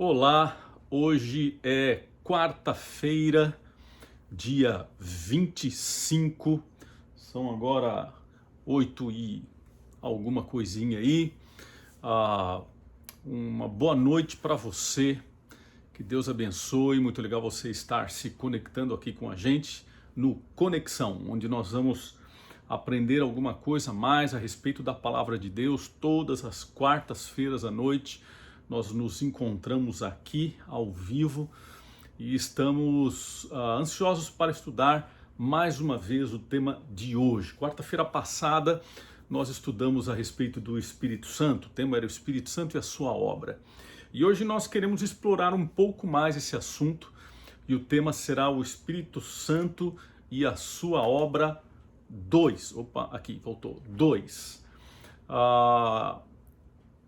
Olá, hoje é quarta-feira, dia 25, são agora 8 e alguma coisinha aí. Ah, uma boa noite para você, que Deus abençoe, muito legal você estar se conectando aqui com a gente no Conexão, onde nós vamos aprender alguma coisa mais a respeito da palavra de Deus. Todas as quartas-feiras à noite nós nos encontramos aqui ao vivo e estamos ansiosos para estudar mais uma vez o tema de hoje. Quarta-feira passada nós estudamos a respeito do Espírito Santo, o tema era o Espírito Santo e a sua obra. E hoje nós queremos explorar um pouco mais esse assunto e o tema será o Espírito Santo e a sua obra 2. Opa, aqui, voltou. 2.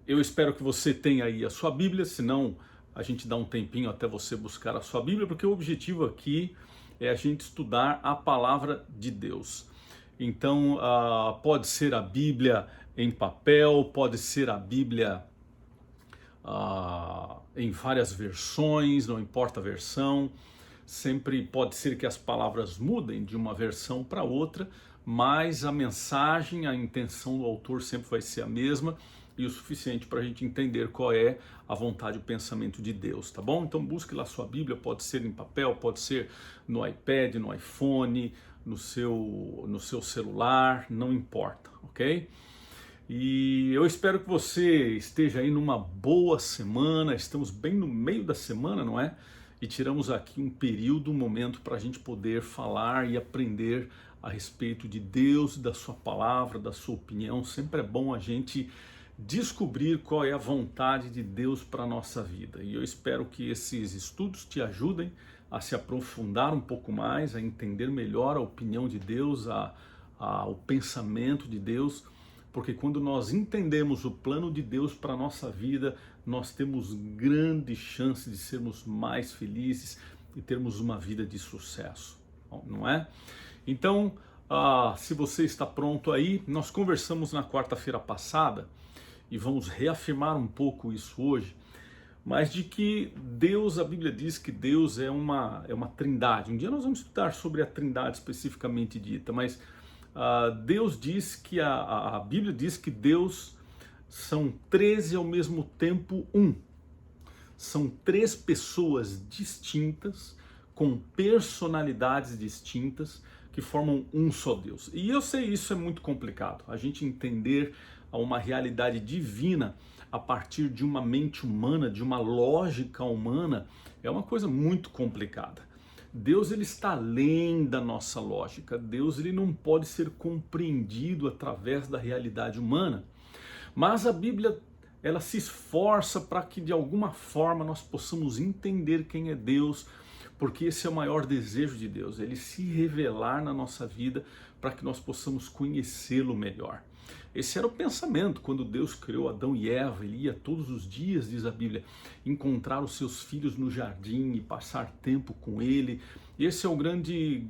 Eu espero que você tenha aí a sua Bíblia, senão a gente dá um tempinho até você buscar a sua Bíblia, porque o objetivo aqui é a gente estudar a palavra de Deus. Então, pode ser a Bíblia em papel, pode ser a Bíblia em várias versões, não importa a versão. Sempre pode ser que as palavras mudem de uma versão para outra, mas a mensagem, a intenção do autor sempre vai ser a mesma e o suficiente para a gente entender qual é a vontade e o pensamento de Deus, tá bom? Então busque lá sua Bíblia, pode ser em papel, pode ser no iPad, no iPhone, no seu celular, não importa, ok? E eu espero que você esteja aí numa boa semana, estamos bem no meio da semana, não é? E tiramos aqui um período, um momento para a gente poder falar e aprender a respeito de Deus, da sua palavra, da sua opinião. Sempre é bom a gente descobrir qual é a vontade de Deus para a nossa vida. E eu espero que esses estudos te ajudem a se aprofundar um pouco mais, a entender melhor a opinião de Deus, o pensamento de Deus, porque quando nós entendemos o plano de Deus para a nossa vida, nós temos grande chance de sermos mais felizes e termos uma vida de sucesso, não é? Então, se você está pronto aí, nós conversamos na quarta-feira passada e vamos reafirmar um pouco isso hoje, mas de que Deus, a Bíblia diz que Deus é uma trindade. Um dia nós vamos estudar sobre a trindade especificamente dita, mas Deus diz que a Bíblia diz que Deus são 13 ao mesmo tempo um. São 3 pessoas distintas, com personalidades distintas, que formam um só Deus. E eu sei, isso é muito complicado, a gente entender uma realidade divina a partir de uma mente humana, de uma lógica humana, é uma coisa muito complicada. Deus, ele está além da nossa lógica. Deus, ele não pode ser compreendido através da realidade humana. Mas a Bíblia, ela se esforça para que de alguma forma nós possamos entender quem é Deus, porque esse é o maior desejo de Deus, ele se revelar na nossa vida para que nós possamos conhecê-lo melhor. Esse era o pensamento quando Deus criou Adão e Eva. Ele ia todos os dias, diz a Bíblia, encontrar os seus filhos no jardim e passar tempo com ele. Esse é o grande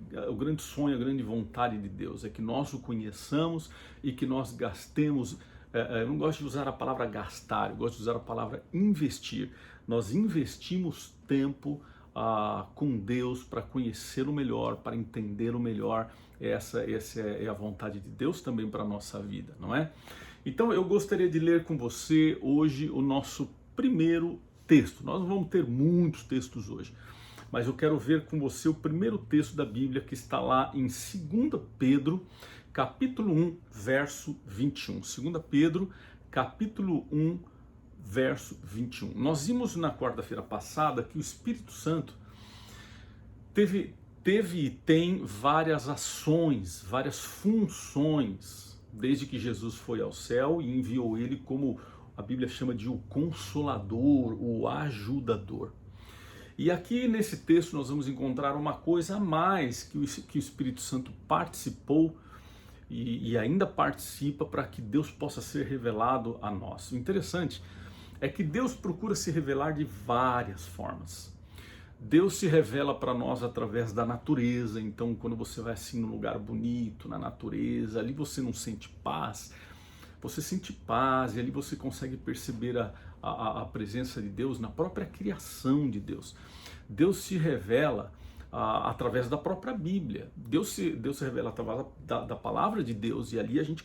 sonho, a grande vontade de Deus, é que nós o conheçamos e que nós gastemos. Eu não gosto de usar a palavra gastar, eu gosto de usar a palavra investir. Nós investimos tempo com Deus para conhecê-lo melhor, para entender-o melhor. Essa é a vontade de Deus também para a nossa vida, não é? Então eu gostaria de ler com você hoje o nosso primeiro texto. Nós não vamos ter muitos textos hoje, mas eu quero ver com você o primeiro texto da Bíblia, que está lá em 2 Pedro, capítulo 1, verso 21. 2 Pedro, capítulo 1, verso 21. Nós vimos na quarta-feira passada que o Espírito Santo teve e tem várias ações, várias funções, desde que Jesus foi ao céu e enviou ele como a Bíblia chama de o Consolador, o Ajudador. E aqui nesse texto nós vamos encontrar uma coisa a mais que o Espírito Santo participou e ainda participa para que Deus possa ser revelado a nós. O interessante é que Deus procura se revelar de várias formas. Deus se revela para nós através da natureza. Então, quando você vai assim num lugar bonito, na natureza, ali você não sente paz, você sente paz, e ali você consegue perceber a presença de Deus na própria criação de Deus. Deus se revela através da própria Bíblia. Deus se revela através da palavra de Deus, e ali a gente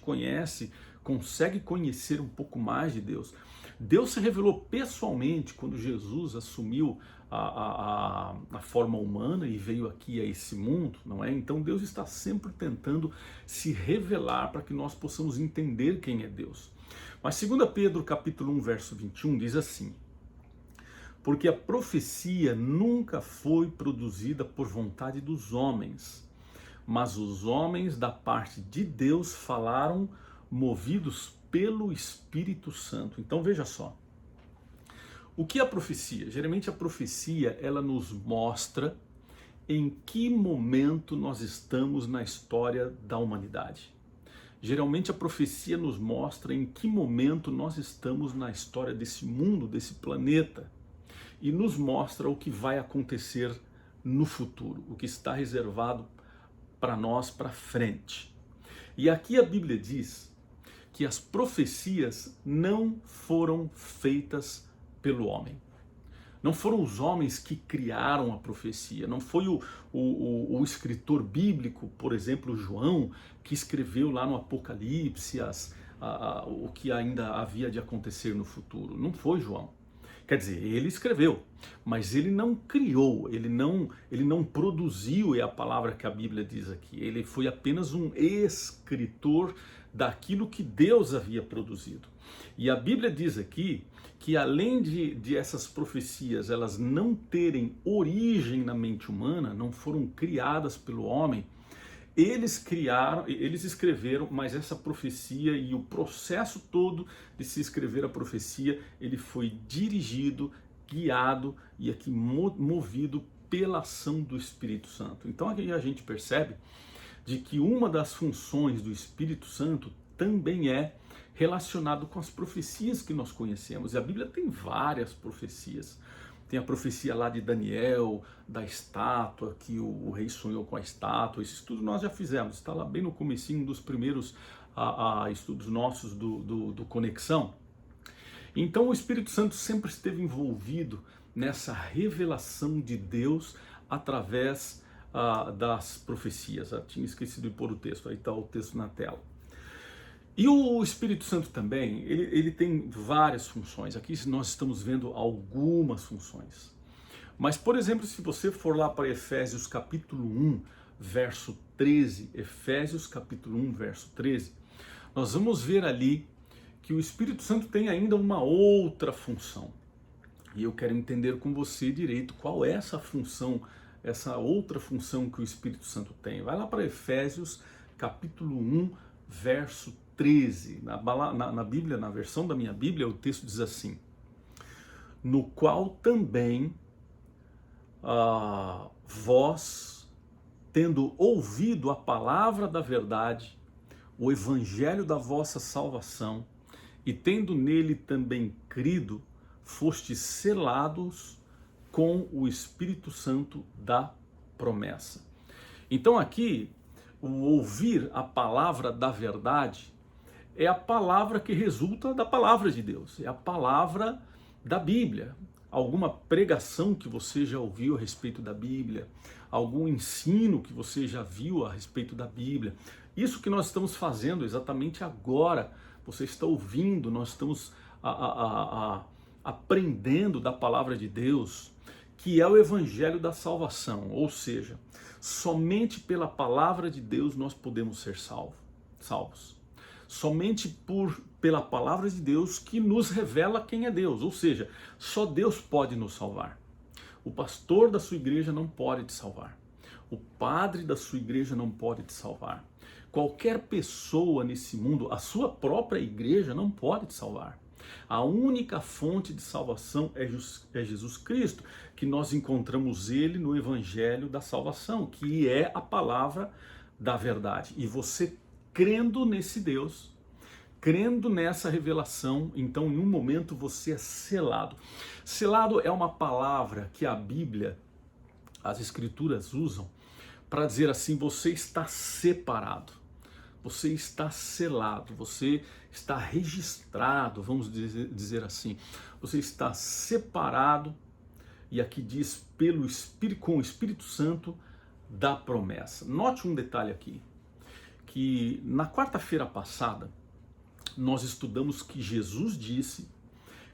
consegue conhecer um pouco mais de Deus. Deus se revelou pessoalmente quando Jesus assumiu a forma humana e veio aqui a esse mundo, não é? Então Deus está sempre tentando se revelar para que nós possamos entender quem é Deus. Mas 2 Pedro capítulo 1, verso 21 diz assim: porque a profecia nunca foi produzida por vontade dos homens, mas os homens da parte de Deus falaram movidos pelo Espírito Santo. Então veja só, o que é a profecia? Geralmente a profecia, ela nos mostra em que momento nós estamos na história da humanidade. Geralmente a profecia nos mostra em que momento nós estamos na história desse mundo, desse planeta, e nos mostra o que vai acontecer no futuro, o que está reservado para nós para frente. E aqui a Bíblia diz que as profecias não foram feitas pelo homem. Não foram os homens que criaram a profecia, não foi o escritor bíblico, por exemplo, João, que escreveu lá no Apocalipse o que ainda havia de acontecer no futuro. Não foi João. Quer dizer, ele escreveu, mas ele não criou, ele não produziu, é a palavra que a Bíblia diz aqui. Ele foi apenas um escritor daquilo que Deus havia produzido. E a Bíblia diz aqui que além de essas profecias elas não terem origem na mente humana, não foram criadas pelo homem, eles escreveram, mas essa profecia e o processo todo de se escrever a profecia, ele foi dirigido, guiado e aqui movido pela ação do Espírito Santo. Então aqui a gente percebe de que uma das funções do Espírito Santo também é relacionado com as profecias que nós conhecemos. E a Bíblia tem várias profecias. Tem a profecia lá de Daniel, da estátua, que o rei sonhou com a estátua. Esse estudo nós já fizemos, está lá bem no comecinho dos primeiros estudos nossos do Conexão. Então o Espírito Santo sempre esteve envolvido nessa revelação de Deus através das profecias. Eu tinha esquecido de pôr o texto, aí está o texto na tela. E o Espírito Santo também, ele tem várias funções. Aqui nós estamos vendo algumas funções. Mas, por exemplo, se você for lá para Efésios capítulo 1, verso 13, Efésios capítulo 1, verso 13, nós vamos ver ali que o Espírito Santo tem ainda uma outra função. E eu quero entender com você direito qual é essa função, essa outra função que o Espírito Santo tem. Vai lá para Efésios capítulo 1, verso 13, na Bíblia, na versão da minha Bíblia, o texto diz assim: no qual também vós, tendo ouvido a palavra da verdade, o evangelho da vossa salvação, e tendo nele também crido, fostes selados com o Espírito Santo da promessa. Então aqui, o ouvir a palavra da verdade é a palavra que resulta da palavra de Deus, é a palavra da Bíblia. Alguma pregação que você já ouviu a respeito da Bíblia, algum ensino que você já viu a respeito da Bíblia. Isso que nós estamos fazendo exatamente agora, você está ouvindo, nós estamos aprendendo da palavra de Deus, que é o evangelho da salvação, ou seja, somente pela palavra de Deus nós podemos ser salvos. Somente pela palavra de Deus que nos revela quem é Deus, ou seja, só Deus pode nos salvar. O pastor da sua igreja não pode te salvar. O padre da sua igreja não pode te salvar. Qualquer pessoa nesse mundo, a sua própria igreja não pode te salvar. A única fonte de salvação é Jesus Cristo, que nós encontramos ele no evangelho da salvação, que é a palavra da verdade. E você crendo nesse Deus, crendo nessa revelação, então em um momento você é selado. Selado é uma palavra que a Bíblia, as Escrituras usam para dizer assim, você está separado. você está selado, você está registrado, vamos dizer assim. Você está separado, e aqui diz, pelo Espírito, com o Espírito Santo da promessa. Note um detalhe aqui, que na quarta-feira passada, nós estudamos que Jesus disse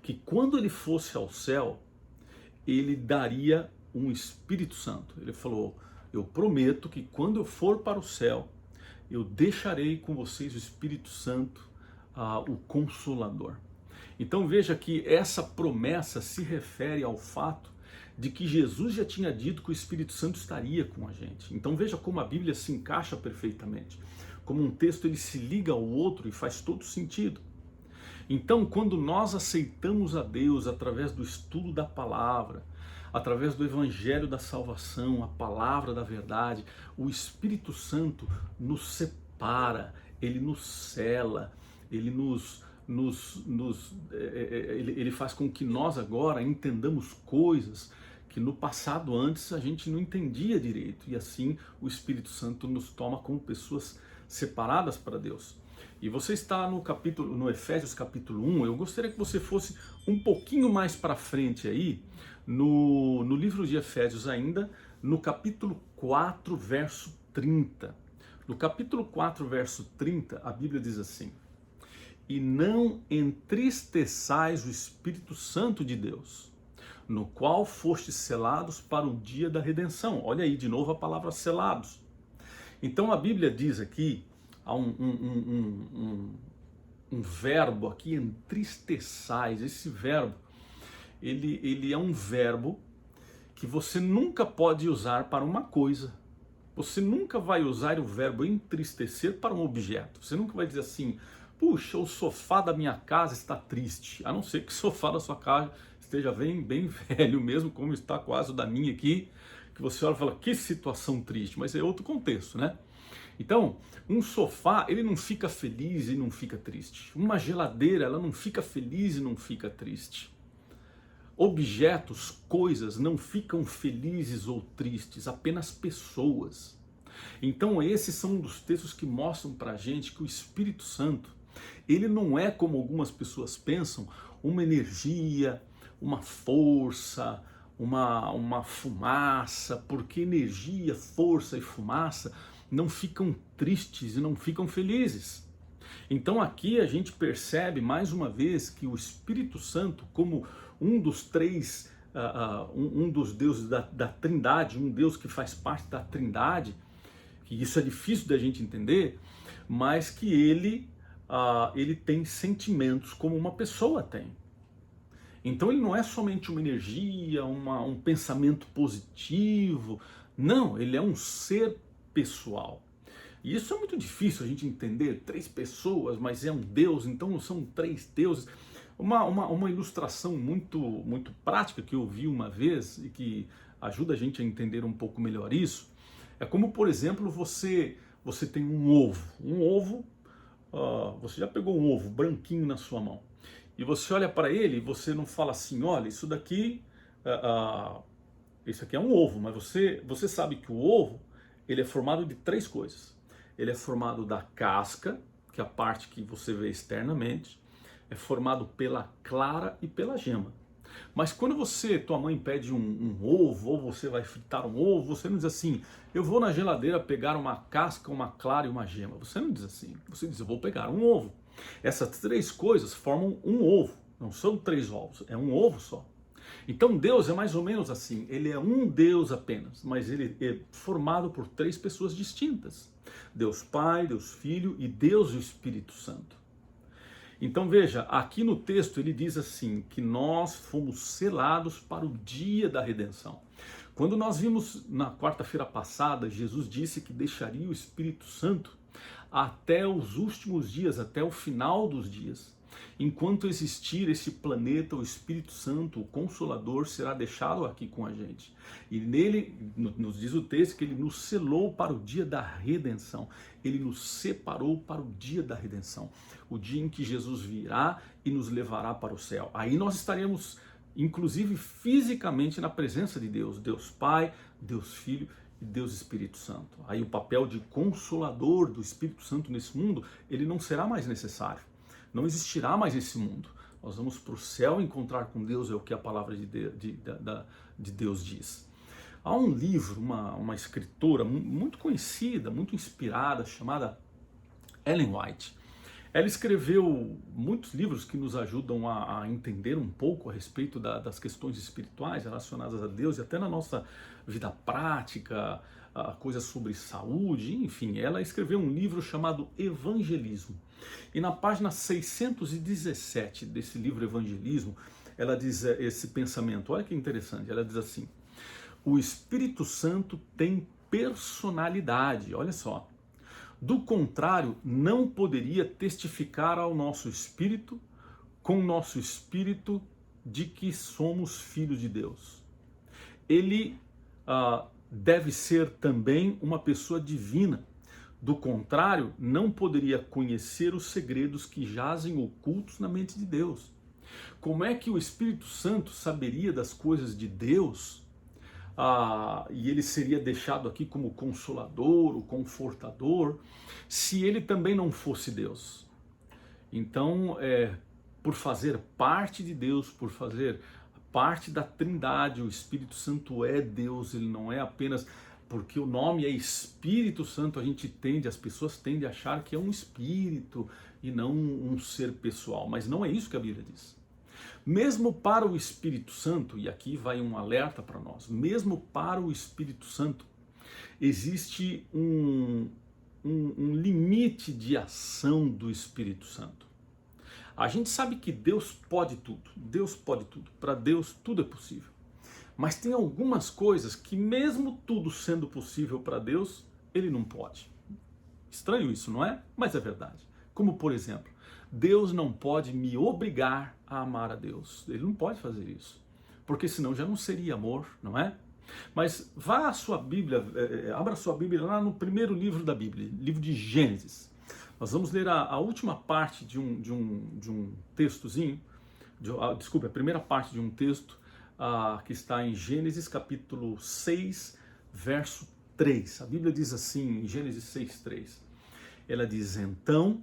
que quando ele fosse ao céu, ele daria um Espírito Santo. Ele falou, eu prometo que quando eu for para o céu, eu deixarei com vocês o Espírito Santo, o Consolador. Então veja que essa promessa se refere ao fato de que Jesus já tinha dito que o Espírito Santo estaria com a gente. Então veja como a Bíblia se encaixa perfeitamente. Como um texto ele se liga ao outro e faz todo sentido. Então quando nós aceitamos a Deus através do estudo da palavra, através do Evangelho da salvação, a palavra da verdade, o Espírito Santo nos separa, ele nos cela, ele ele faz com que nós agora entendamos coisas que no passado antes a gente não entendia direito, e assim o Espírito Santo nos toma como pessoas separadas para Deus. E você está no Efésios capítulo 1, eu gostaria que você fosse um pouquinho mais para frente aí, no livro de Efésios ainda, no capítulo 4, verso 30. No capítulo 4, verso 30, a Bíblia diz assim: e não entristeçais o Espírito Santo de Deus, no qual fostes selados para o dia da redenção. Olha aí de novo a palavra selados. Então a Bíblia diz aqui, há um verbo aqui, entristeçais. Esse verbo, ele é um verbo que você nunca pode usar para uma coisa. Você nunca vai usar o verbo entristecer para um objeto. Você nunca vai dizer assim, puxa, o sofá da minha casa está triste. A não ser que o sofá da sua casa esteja bem velho mesmo, como está quase o da minha aqui, que você olha e fala, que situação triste, mas é outro contexto, né? Então, um sofá, ele não fica feliz e não fica triste. Uma geladeira, ela não fica feliz e não fica triste. Objetos, coisas não ficam felizes ou tristes, apenas pessoas. Então esses são um dos textos que mostram pra gente que o Espírito Santo, ele não é, como algumas pessoas pensam, uma energia, uma força, uma fumaça, porque energia, força e fumaça não ficam tristes e não ficam felizes. Então aqui a gente percebe mais uma vez que o Espírito Santo, como um dos três, um dos deuses da Trindade, um Deus que faz parte da Trindade, que isso é difícil da gente entender, mas que ele tem sentimentos como uma pessoa tem. Então ele não é somente uma energia, um pensamento positivo, não, ele é um ser pessoal. E isso é muito difícil a gente entender, três pessoas, mas é um Deus, então são três deuses. Uma ilustração muito prática que eu vi uma vez e que ajuda a gente a entender um pouco melhor isso, é como, por exemplo, você tem um ovo, você já pegou um ovo branquinho na sua mão, e você olha para ele e você não fala assim, olha, isso aqui é um ovo, mas você sabe que o ovo, ele é formado de três coisas. Ele é formado da casca, que é a parte que você vê externamente, é formado pela clara e pela gema. Mas quando tua mãe pede um ovo, ou você vai fritar um ovo, você não diz assim, eu vou na geladeira pegar uma casca, uma clara e uma gema. Você não diz assim, você diz, eu vou pegar um ovo. Essas três coisas formam um ovo, não são três ovos, é um ovo só. Então Deus é mais ou menos assim, ele é um Deus apenas, mas ele é formado por três pessoas distintas. Deus Pai, Deus Filho e Deus o Espírito Santo. Então veja, aqui no texto ele diz assim, que nós fomos selados para o dia da redenção. Quando nós vimos na quarta-feira passada, Jesus disse que deixaria o Espírito Santo até os últimos dias, até o final dos dias. Enquanto existir esse planeta, o Espírito Santo, o Consolador, será deixado aqui com a gente. E nele, nos diz o texto, que ele nos selou para o dia da redenção. Ele nos separou para o dia da redenção. O dia em que Jesus virá e nos levará para o céu. Aí nós estaremos, inclusive fisicamente, na presença de Deus. Deus Pai, Deus Filho e Deus Espírito Santo. Aí o papel de consolador do Espírito Santo nesse mundo, ele não será mais necessário. Não existirá mais esse mundo. Nós vamos para o céu encontrar com Deus, é o que a palavra de Deus diz. Há um livro, uma escritora muito conhecida, muito inspirada, chamada Ellen White. Ela escreveu muitos livros que nos ajudam a entender um pouco a respeito das questões espirituais relacionadas a Deus e até na nossa vida prática, coisas sobre saúde, enfim. Ela escreveu um livro chamado Evangelismo. E na página 617 desse livro Evangelismo, ela diz esse pensamento, olha que interessante, ela diz assim: o Espírito Santo tem personalidade, olha só. Do contrário, não poderia testificar ao nosso espírito, com nosso espírito, de que somos filhos de Deus. Ele deve ser também uma pessoa divina. Do contrário, não poderia conhecer os segredos que jazem ocultos na mente de Deus. Como é que o Espírito Santo saberia das coisas de Deus? E ele seria deixado aqui como consolador, o confortador, se ele também não fosse Deus. Então, por fazer parte de Deus, por fazer parte da Trindade, o Espírito Santo é Deus, ele não é apenas... Porque o nome é Espírito Santo, as pessoas tendem a achar que é um espírito e não um ser pessoal, mas não é isso que a Bíblia diz. Mesmo para o Espírito Santo, e aqui vai um alerta para nós, mesmo para o Espírito Santo, existe um limite de ação do Espírito Santo. A gente sabe que Deus pode tudo, para Deus tudo é possível. Mas tem algumas coisas que mesmo tudo sendo possível para Deus, ele não pode. Estranho isso, não é? Mas é verdade. Como por exemplo, Deus não pode me obrigar a amar a Deus. Ele não pode fazer isso. Porque senão já não seria amor, não é? Mas vá à sua Bíblia, abra a sua Bíblia lá no primeiro livro da Bíblia, livro de Gênesis. Nós vamos ler a última parte de um textozinho, a primeira parte de um texto que está em Gênesis capítulo 6, verso 3. A Bíblia diz assim, em Gênesis 6, 3. Ela diz: então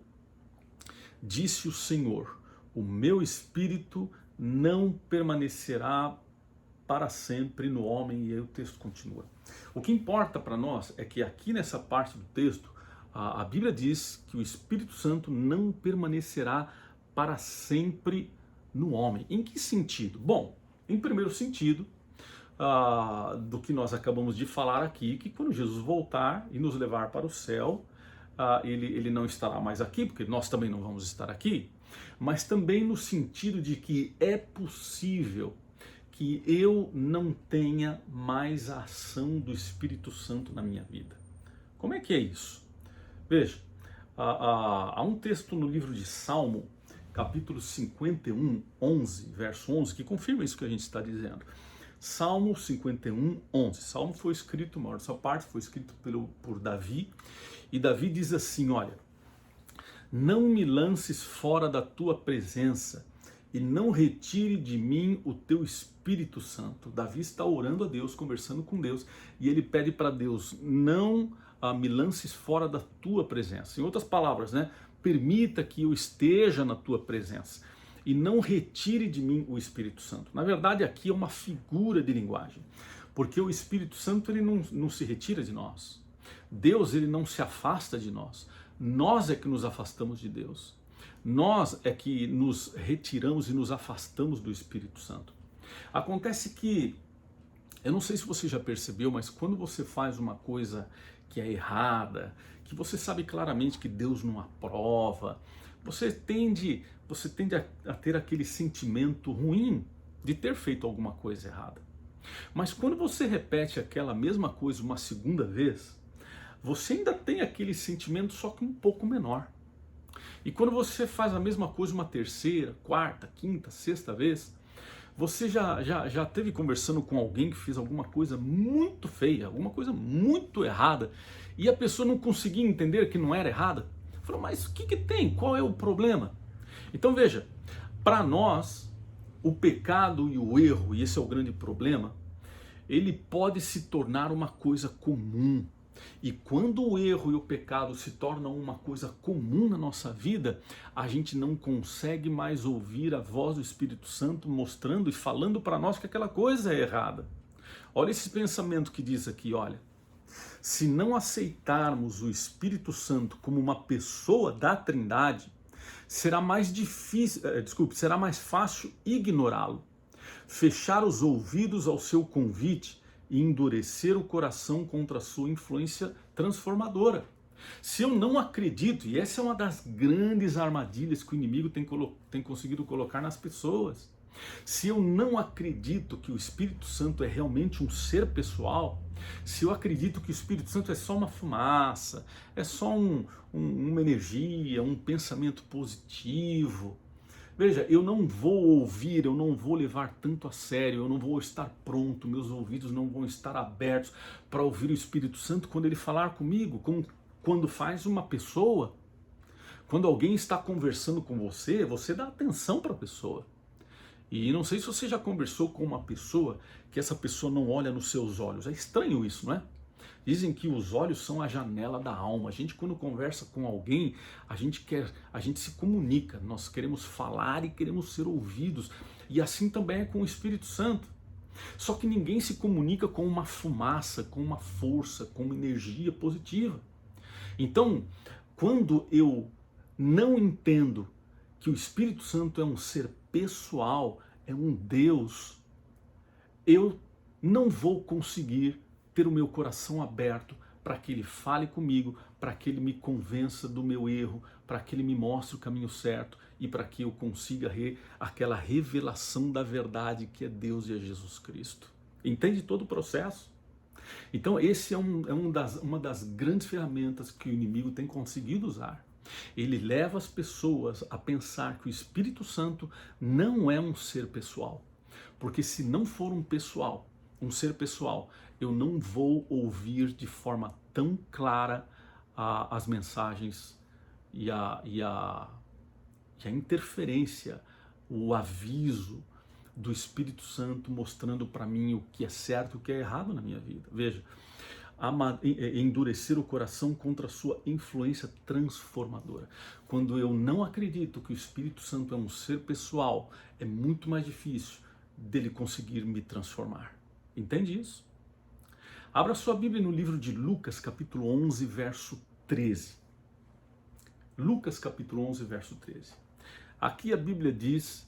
disse o Senhor, o meu espírito não permanecerá para sempre no homem. E aí o texto continua. O que importa para nós é que aqui nessa parte do texto, a Bíblia diz que o Espírito Santo não permanecerá para sempre no homem. Em que sentido? Bom, em primeiro sentido, do que nós acabamos de falar aqui, que quando Jesus voltar e nos levar para o céu, ele não estará mais aqui, porque nós também não vamos estar aqui, mas também no sentido de que é possível que eu não tenha mais a ação do Espírito Santo na minha vida. Como é que é isso? Veja, há um texto no livro de Salmo, capítulo 51, 11, verso 11, que confirma isso que a gente está dizendo. Salmo 51, 11. Salmo foi escrito, a maior dessa parte foi escrito por Davi, e Davi diz assim, olha: não me lances fora da tua presença, e não retire de mim o teu Espírito Santo. Davi está orando a Deus, conversando com Deus, e ele pede para Deus: não me lances fora da tua presença. Em outras palavras, né? Permita que eu esteja na tua presença e não retire de mim o Espírito Santo. Na verdade, aqui é uma figura de linguagem, porque o Espírito Santo ele não se retira de nós. Deus ele não se afasta de nós. Nós é que nos afastamos de Deus. Nós é que nos retiramos e nos afastamos do Espírito Santo. Acontece que, eu não sei se você já percebeu, mas quando você faz uma coisa que é errada, que você sabe claramente que Deus não aprova, você tende a ter aquele sentimento ruim de ter feito alguma coisa errada. Mas quando você repete aquela mesma coisa uma segunda vez, você ainda tem aquele sentimento, só que um pouco menor. E quando você faz a mesma coisa uma terceira, quarta, quinta, sexta vez, você já teve conversando com alguém que fez alguma coisa muito feia, alguma coisa muito errada, e a pessoa não conseguia entender que não era errada? Falou, mas o que tem? Qual é o problema? Então veja, para nós, o pecado e o erro, e esse é o grande problema, ele pode se tornar uma coisa comum. E quando o erro e o pecado se tornam uma coisa comum na nossa vida, a gente não consegue mais ouvir a voz do Espírito Santo mostrando e falando para nós que aquela coisa é errada. Olha esse pensamento que diz aqui, olha. Se não aceitarmos o Espírito Santo como uma pessoa da Trindade, será mais difícil, será mais fácil ignorá-lo, fechar os ouvidos ao seu convite e endurecer o coração contra a sua influência transformadora. Se eu não acredito, e essa é uma das grandes armadilhas que o inimigo tem conseguido colocar nas pessoas, se eu não acredito que o Espírito Santo é realmente um ser pessoal, se eu acredito que o Espírito Santo é só uma fumaça, é só uma energia, um pensamento positivo, veja, eu não vou ouvir, eu não vou levar tanto a sério, eu não vou estar pronto, meus ouvidos não vão estar abertos para ouvir o Espírito Santo quando ele falar comigo, como quando faz uma pessoa. Quando alguém está conversando com você, você dá atenção para a pessoa. E não sei se você já conversou com uma pessoa que essa pessoa não olha nos seus olhos. É estranho isso, não é? Dizem que os olhos são a janela da alma. A gente, quando conversa com alguém, a gente se comunica. Nós queremos falar e queremos ser ouvidos. E assim também é com o Espírito Santo. Só que ninguém se comunica com uma fumaça, com uma força, com uma energia positiva. Então, quando eu não entendo que o Espírito Santo é um ser pessoal, é um Deus, eu não vou conseguir ter o meu coração aberto para que ele fale comigo, para que ele me convença do meu erro, para que ele me mostre o caminho certo e para que eu consiga aquela revelação da verdade que é Deus e é Jesus Cristo. Entende todo o processo? Então esse é uma das grandes ferramentas que o inimigo tem conseguido usar. Ele leva as pessoas a pensar que o Espírito Santo não é um ser pessoal. Porque se não for um ser pessoal, eu não vou ouvir de forma tão clara as mensagens e a interferência, o aviso do Espírito Santo mostrando para mim o que é certo e o que é errado na minha vida. Veja, endurecer o coração contra a sua influência transformadora. Quando eu não acredito que o Espírito Santo é um ser pessoal, é muito mais difícil dele conseguir me transformar. Entende isso? Abra sua Bíblia no livro de Lucas, capítulo 11, verso 13. Lucas, capítulo 11, verso 13. Aqui a Bíblia diz: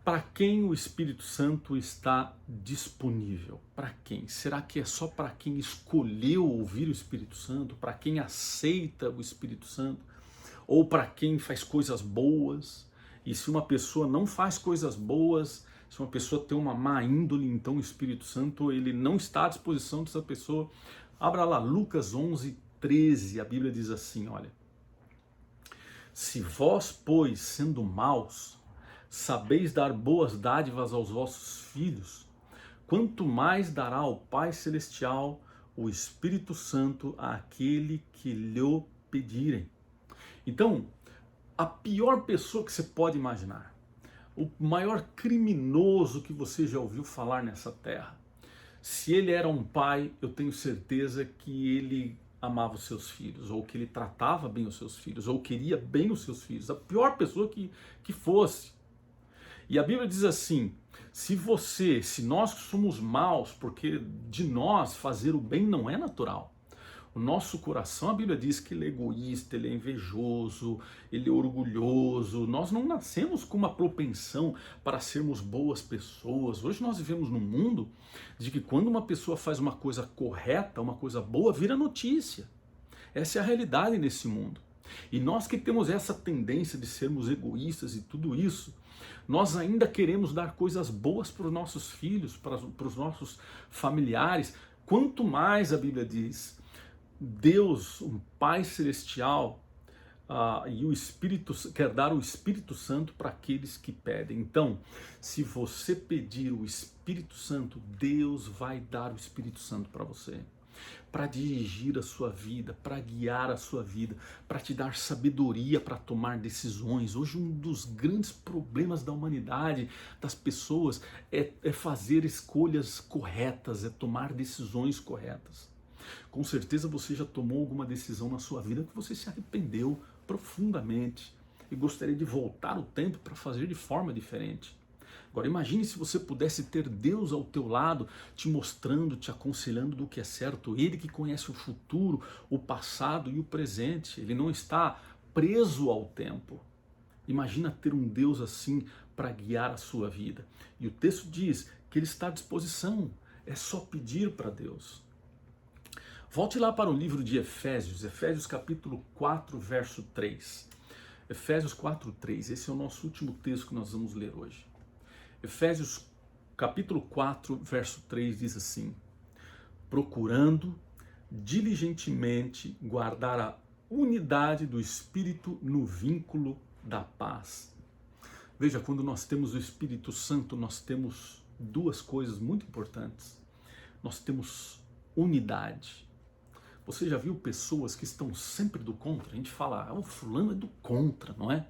para quem o Espírito Santo está disponível? Para quem? Será que é só para quem escolheu ouvir o Espírito Santo? Para quem aceita o Espírito Santo? Ou para quem faz coisas boas? E se uma pessoa não faz coisas boas, se uma pessoa tem uma má índole, então o Espírito Santo ele não está à disposição dessa pessoa. Abra lá, Lucas 11, 13, a Bíblia diz assim, olha: se vós, pois, sendo maus, sabeis dar boas dádivas aos vossos filhos, quanto mais dará o Pai Celestial o Espírito Santo àquele que lhe pedirem. Então, a pior pessoa que você pode imaginar, o maior criminoso que você já ouviu falar nessa terra, se ele era um pai, eu tenho certeza que ele amava os seus filhos, ou que ele tratava bem os seus filhos, ou queria bem os seus filhos, a pior pessoa que fosse. E a Bíblia diz assim: se nós somos maus, porque de nós fazer o bem não é natural. O nosso coração, a Bíblia diz que ele é egoísta, ele é invejoso, ele é orgulhoso. Nós não nascemos com uma propensão para sermos boas pessoas. Hoje nós vivemos num mundo de que quando uma pessoa faz uma coisa correta, uma coisa boa, vira notícia. Essa é a realidade nesse mundo. E nós que temos essa tendência de sermos egoístas e tudo isso, nós ainda queremos dar coisas boas para os nossos filhos, para os nossos familiares. Quanto mais, a Bíblia diz, Deus, um Pai Celestial, e o Espírito quer dar o Espírito Santo para aqueles que pedem. Então, se você pedir o Espírito Santo, Deus vai dar o Espírito Santo para você. para dirigir a sua vida, para guiar a sua vida, para te dar sabedoria para tomar decisões. Hoje um dos grandes problemas da humanidade, das pessoas, é fazer escolhas corretas, é tomar decisões corretas. Com certeza você já tomou alguma decisão na sua vida que você se arrependeu profundamente e gostaria de voltar o tempo para fazer de forma diferente. Agora imagine se você pudesse ter Deus ao teu lado, te mostrando, te aconselhando do que é certo. Ele que conhece o futuro, o passado e o presente. Ele não está preso ao tempo. Imagina ter um Deus assim para guiar a sua vida. E o texto diz que Ele está à disposição. É só pedir para Deus. Volte lá para o livro de Efésios, Efésios capítulo 4, verso 3. Efésios 4, 3. Esse é o nosso último texto que nós vamos ler hoje. Efésios capítulo 4, verso 3 diz assim: procurando diligentemente guardar a unidade do Espírito no vínculo da paz. Veja, quando nós temos o Espírito Santo, nós temos duas coisas muito importantes. Nós temos unidade. Você já viu pessoas que estão sempre do contra? A gente fala, o fulano é do contra, não é?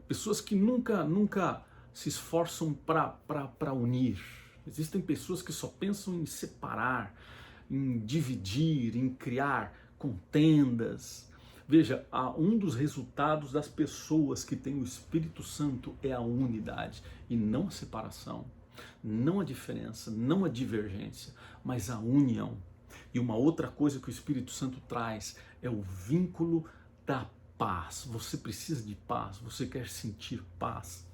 Pessoas que nunca se esforçam para unir. Existem pessoas que só pensam em separar, em dividir, em criar contendas. Veja, um dos resultados das pessoas que têm o Espírito Santo é a unidade e não a separação, não a diferença, não a divergência, mas a união. E uma outra coisa que o Espírito Santo traz é o vínculo da paz. Você precisa de paz, você quer sentir paz.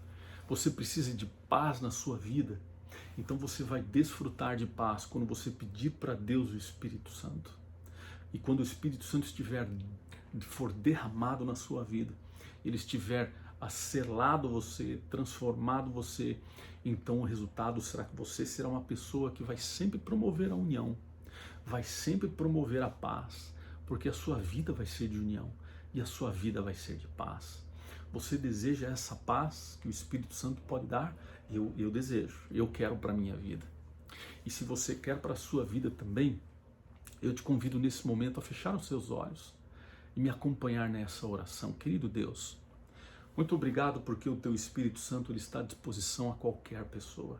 Você precisa de paz na sua vida, então você vai desfrutar de paz quando você pedir para Deus o Espírito Santo. E quando o Espírito Santo for derramado na sua vida, ele estiver selado você, transformado você, então o resultado será que você será uma pessoa que vai sempre promover a união, vai sempre promover a paz, porque a sua vida vai ser de união e a sua vida vai ser de paz. Você deseja essa paz que o Espírito Santo pode dar? Eu desejo, eu quero para a minha vida. E se você quer para a sua vida também, eu te convido nesse momento a fechar os seus olhos e me acompanhar nessa oração. Querido Deus, muito obrigado porque o Teu Espírito Santo ele está à disposição a qualquer pessoa.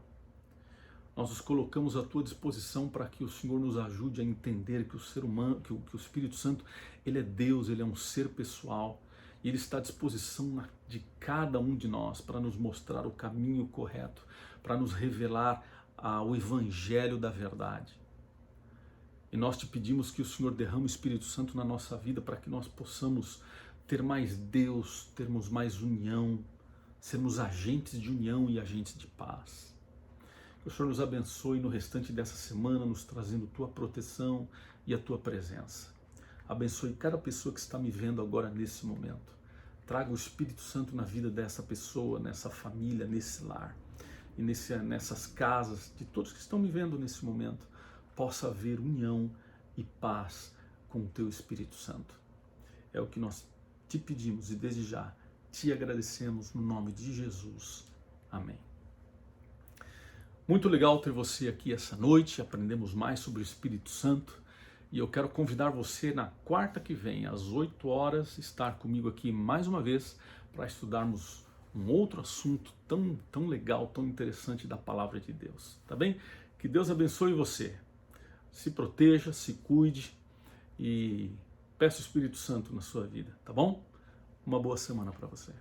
Nós nos colocamos à Tua disposição para que o Senhor nos ajude a entender que o ser humano, que o Espírito Santo, ele é Deus, ele é um ser pessoal. E Ele está à disposição de cada um de nós para nos mostrar o caminho correto, para nos revelar o Evangelho da verdade. E nós te pedimos que o Senhor derrame o Espírito Santo na nossa vida para que nós possamos ter mais Deus, termos mais união, sermos agentes de união e agentes de paz. Que o Senhor nos abençoe no restante dessa semana, nos trazendo Tua proteção e a Tua presença. Abençoe cada pessoa que está me vendo agora nesse momento. Traga o Espírito Santo na vida dessa pessoa, nessa família, nesse lar. E nessas casas, de todos que estão me vendo nesse momento, possa haver união e paz com o Teu Espírito Santo. É o que nós te pedimos e desde já te agradecemos no nome de Jesus. Amém. Muito legal ter você aqui essa noite. Aprendemos mais sobre o Espírito Santo. E eu quero convidar você na quarta que vem, às 8 horas, estar comigo aqui mais uma vez para estudarmos um outro assunto tão legal, tão interessante da Palavra de Deus. Tá bem? Que Deus abençoe você. Se proteja, se cuide e peça o Espírito Santo na sua vida, tá bom? Uma boa semana para você.